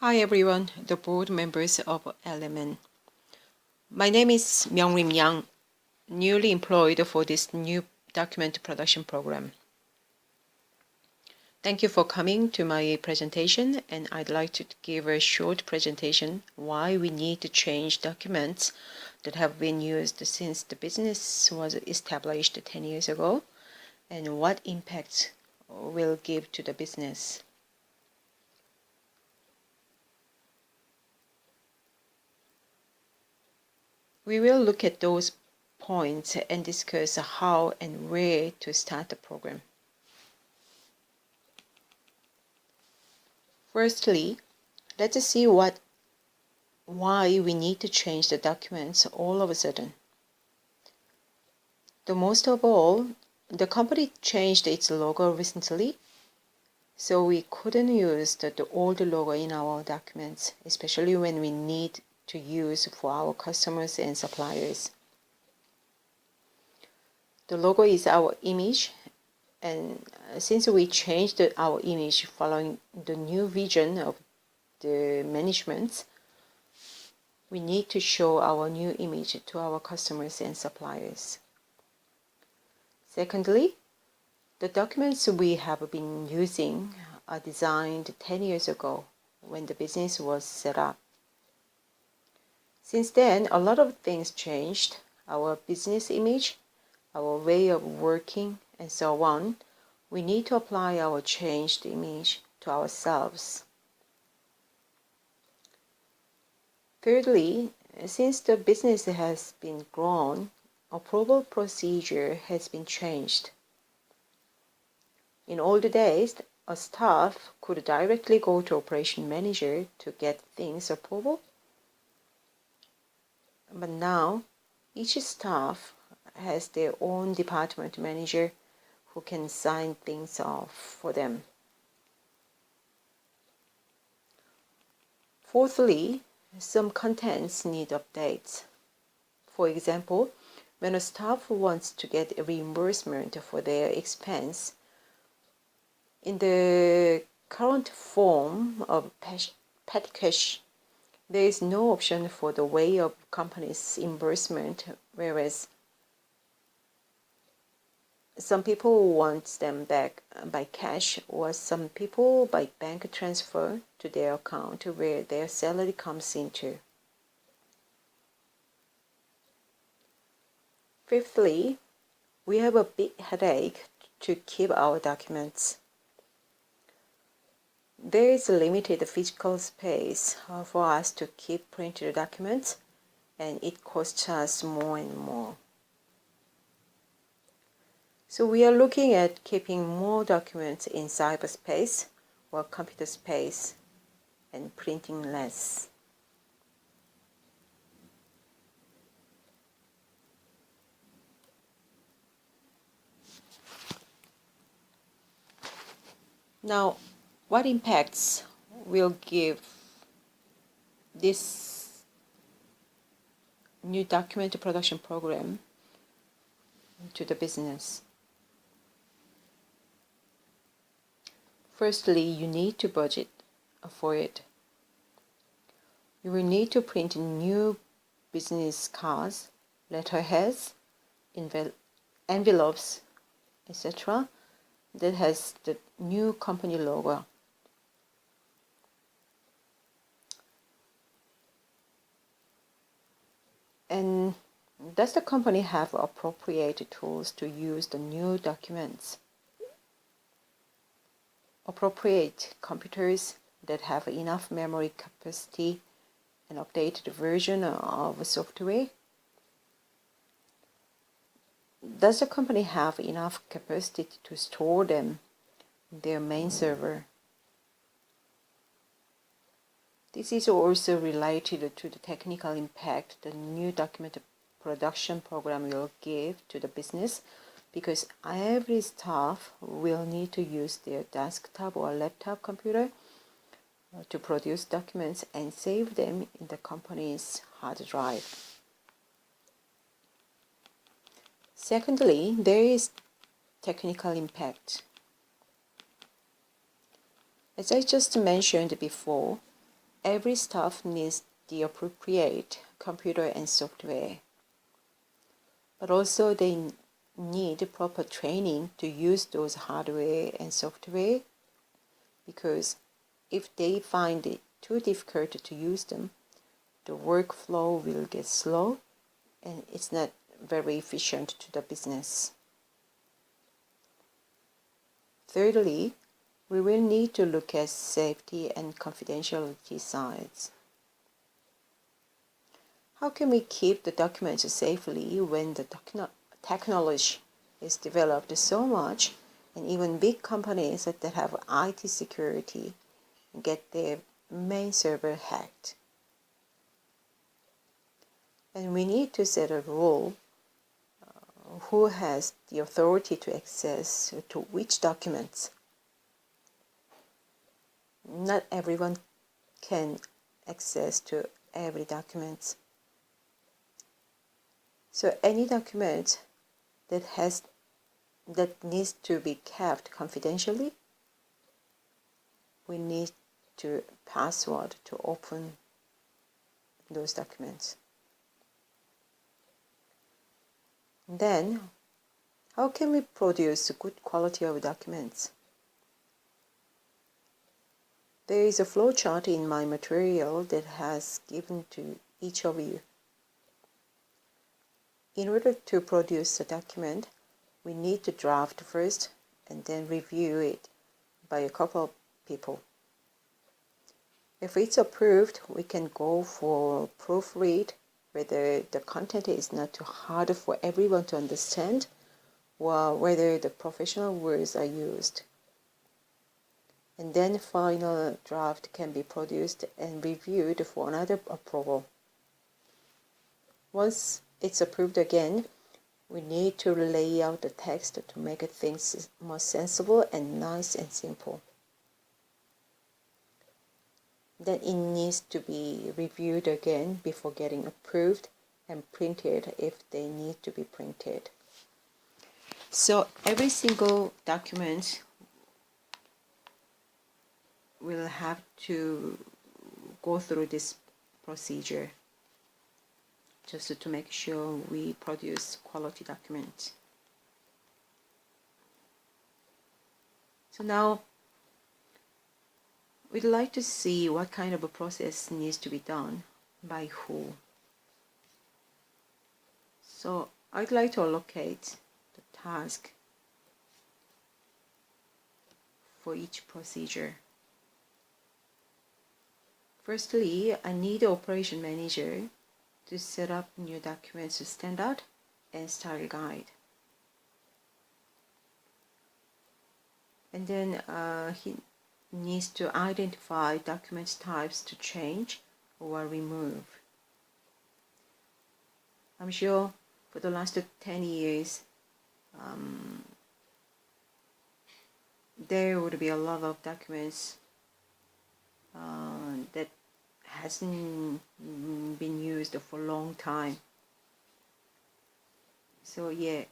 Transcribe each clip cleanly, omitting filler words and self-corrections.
Hi everyone, the board members of Element. My name is Myung-Rim Yang, newly employed for this new document production program. Thank you for coming to my presentation, and I'd like to give a short presentation why we need to change documents that have been used since the business was established 10 years ago, and what impact will give to the business. We will look at those points and discuss how and where to start the program. Firstly, let us see why we need to change the documents all of a sudden. The most of all, the company changed its logo recently, so we couldn't use the old logo in our documents, especially when we need to use for our customers and suppliers. The logo is our image, and since we changed our image following the new vision of the management, we need to show our new image to our customers and suppliers. Secondly, the documents we have been using are designed 10 years ago when the business was set up. Since then, a lot of things changed: our business image, our way of working, and so on. We need to apply our changed image to ourselves. Thirdly, since the business has been grown, approval procedure has been changed. In old days, a staff could directly go to operation manager to get things approval. But now, each staff has their own department manager who can sign things off for them. Fourthly, some contents need updates. For example, when a staff wants to get a reimbursement for their expense, in the current form of petty cash, there is no option for the way of company's reimbursement, whereas some people want them back by cash, or some people by bank transfer to their account where their salary comes into. Fifthly, we have a big headache to keep our documents. There is limited physical space for us to keep printed documents, and it costs us more and more. So we are looking at keeping more documents in cyberspace or computer space and printing less. Now, what impacts will give this new document production program to the business? Firstly, you need to budget for it. You will need to print new business cards, letterheads, envelopes, etc. that has the new company logo. And does the company have appropriate tools to use the new documents? Appropriate computers that have enough memory capacity and updated version of software? Does the company have enough capacity to store them in their main server? This is also related to the technical impact the new document production program will give to the business, because every staff will need to use their desktop or laptop computer to produce documents and save them in the company's hard drive. Secondly, there is technical impact. As I just mentioned before, every staff needs the appropriate computer and software, but also they need proper training to use those hardware and software, because if they find it too difficult to use them, the workflow will get slow and it's not very efficient to the business. Thirdly, we will need to look at safety and confidentiality sides. How can we keep the documents safely when the technology is developed so much, and even big companies that have IT security get their main server hacked? And we need to set a rule who has the authority to access to which documents. Not everyone can access to every document. So any document that needs to be kept confidentially, we need to password to open those documents. Then, how can we produce good quality of documents? There is a flowchart in my material that has given to each of you. In order to produce a document, we need to draft first and then review it by a couple of people. If it's approved, we can go for proofread, whether the content is not too hard for everyone to understand, or whether the professional words are used. And then final draft can be produced and reviewed for another approval. Once it's approved again, we need to lay out the text to make things more sensible and nice and simple. Then it needs to be reviewed again before getting approved and printed if they need to be printed. So every single document will have to go through this procedure just to make sure we produce quality documents. So now we'd like to see what kind of a process needs to be done by who. So I'd like to allocate the task for each procedure. Firstly, I need an operation manager to set up new documents standard and style guide. And then he needs to identify document types to change or remove. I'm sure for the last 10 years, there would be a lot of documents that hasn't been used for a long time. So yeah,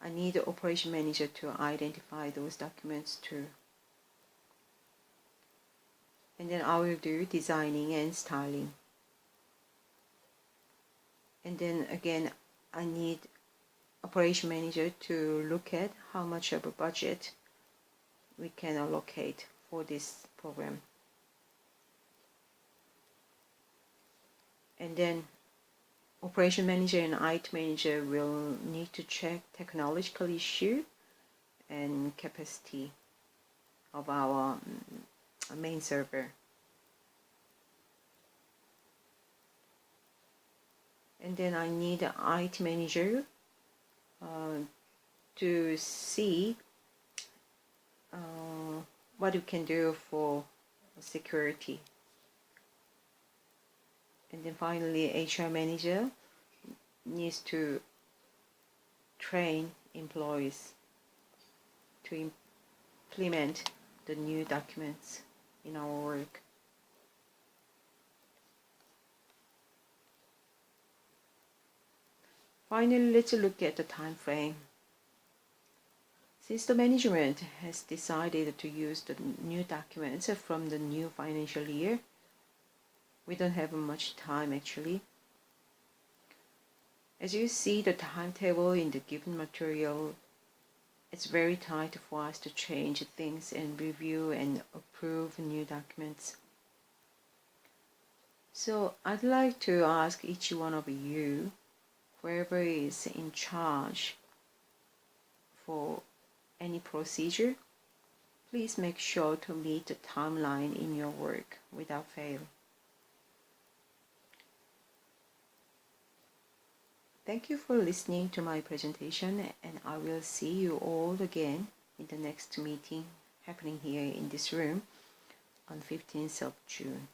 I need the operation manager to identify those documents too. And then I will do designing and styling. And then again, I need operation manager to look at how much of a budget we can allocate for this program. And then operation manager and IT manager will need to check technological issue and capacity of our main server. And then I need an IT manager to see what we can do for security. And then finally, HR manager needs to train employees to implement the new documents in our work. Finally, let's look at the time frame. Since the management has decided to use the new documents from the new financial year, we don't have much time actually. As you see the timetable in the given material, it's very tight for us to change things and review and approve new documents. So I'd like to ask each one of you, whoever is in charge for any procedure, please make sure to meet the timeline in your work without fail. Thank you for listening to my presentation, and I will see you all again in the next meeting happening here in this room on 15th of June.